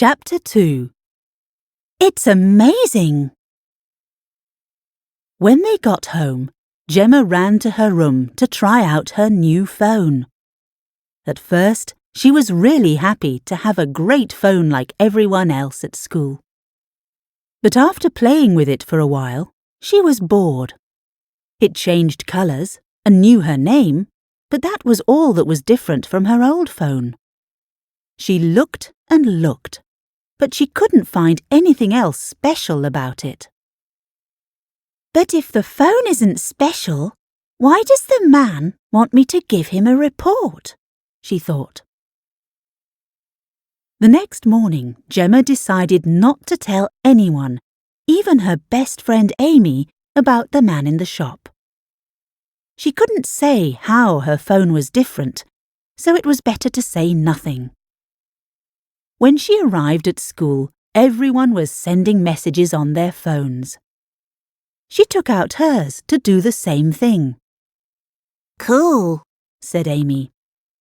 Chapter 2. It's amazing! When they got home, Gemma ran to her room to try out her new phone. At first, she was really happy to have a great phone like everyone else at school. But after playing with it for a while, she was bored. It changed colours and knew her name, but that was all that was different from her old phone. She looked and looked, but she couldn't find anything else special about it. But if the phone isn't special, why does the man want me to give him a report? She thought. The next morning, Gemma decided not to tell anyone, even her best friend Amy, about the man in the shop. She couldn't say how her phone was different, so it was better to say nothing. When she arrived at school, everyone was sending messages on their phones. She took out hers to do the same thing. "Cool," said Amy.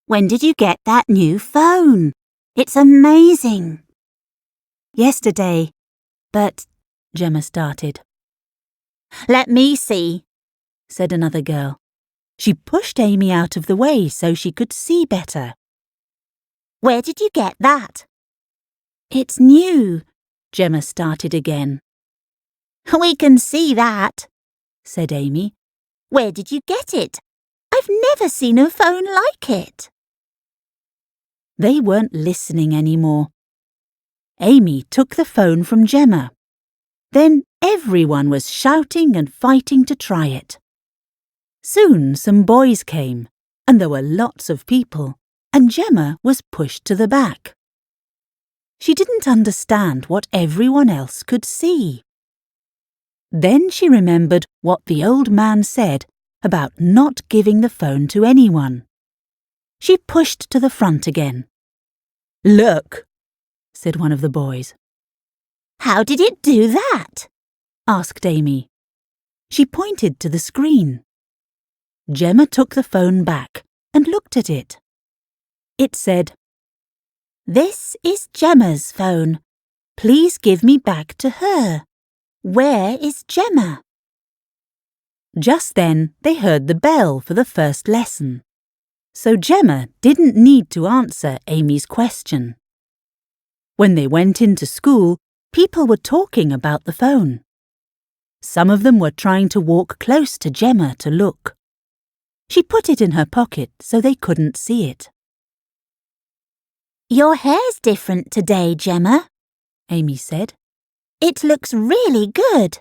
"When did you get that new phone? It's amazing." "Yesterday, but," Gemma started. "Let me see," said another girl. She pushed Amy out of the way so she could see better. "Where did you get that?" "It's new," Gemma started again. "We can see that," said Amy. "Where did you get it? I've never seen a phone like it." They weren't listening anymore. Amy took the phone from Gemma. Then everyone was shouting and fighting to try it. Soon some boys came, and there were lots of people, and Gemma was pushed to the back. She didn't understand what everyone else could see. Then she remembered what the old man said about not giving the phone to anyone. She pushed to the front again. "Look," said one of the boys. "How did it do that?" asked Amy. She pointed to the screen. Gemma took the phone back and looked at it. It said, "This is Gemma's phone. Please give me back to her. Where is Gemma?" Just then they heard the bell for the first lesson. So Gemma didn't need to answer Amy's question. When they went into school, people were talking about the phone. Some of them were trying to walk close to Gemma to look. She put it in her pocket so they couldn't see it. "Your hair's different today, Gemma," Amy said. "It looks really good.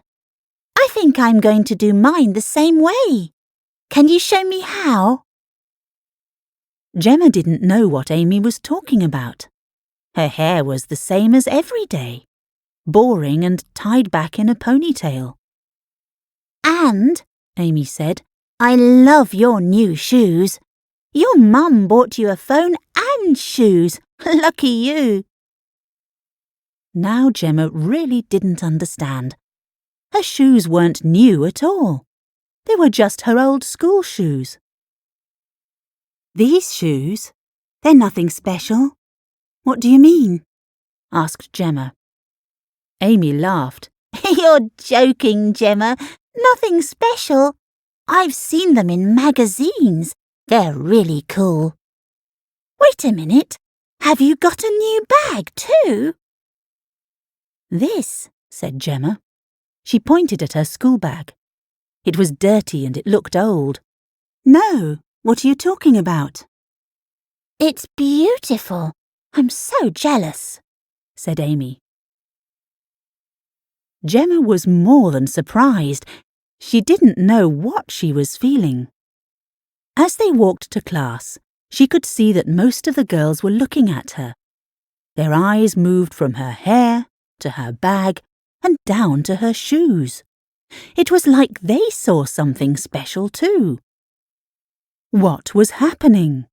I think I'm going to do mine the same way. Can you show me how?" Gemma didn't know what Amy was talking about. Her hair was the same as every day, boring and tied back in a ponytail. "And," Amy said, "I love your new shoes. Your mum bought you a phone and shoes. Lucky you." Now Gemma really didn't understand. Her shoes weren't new at all. They were just her old school shoes. "These shoes? They're nothing special. What do you mean?" asked Gemma. Amy laughed. "You're joking, Gemma. Nothing special. I've seen them in magazines. They're really cool. Wait a minute. Have you got a new bag too?" "This," said Gemma. She pointed at her school bag. It was dirty and it looked old. "No, what are you talking about?" "It's beautiful. I'm so jealous," said Amy. Gemma was more than surprised. She didn't know what she was feeling. As they walked to class, she could see that most of the girls were looking at her. Their eyes moved from her hair to her bag and down to her shoes. It was like they saw something special too. What was happening?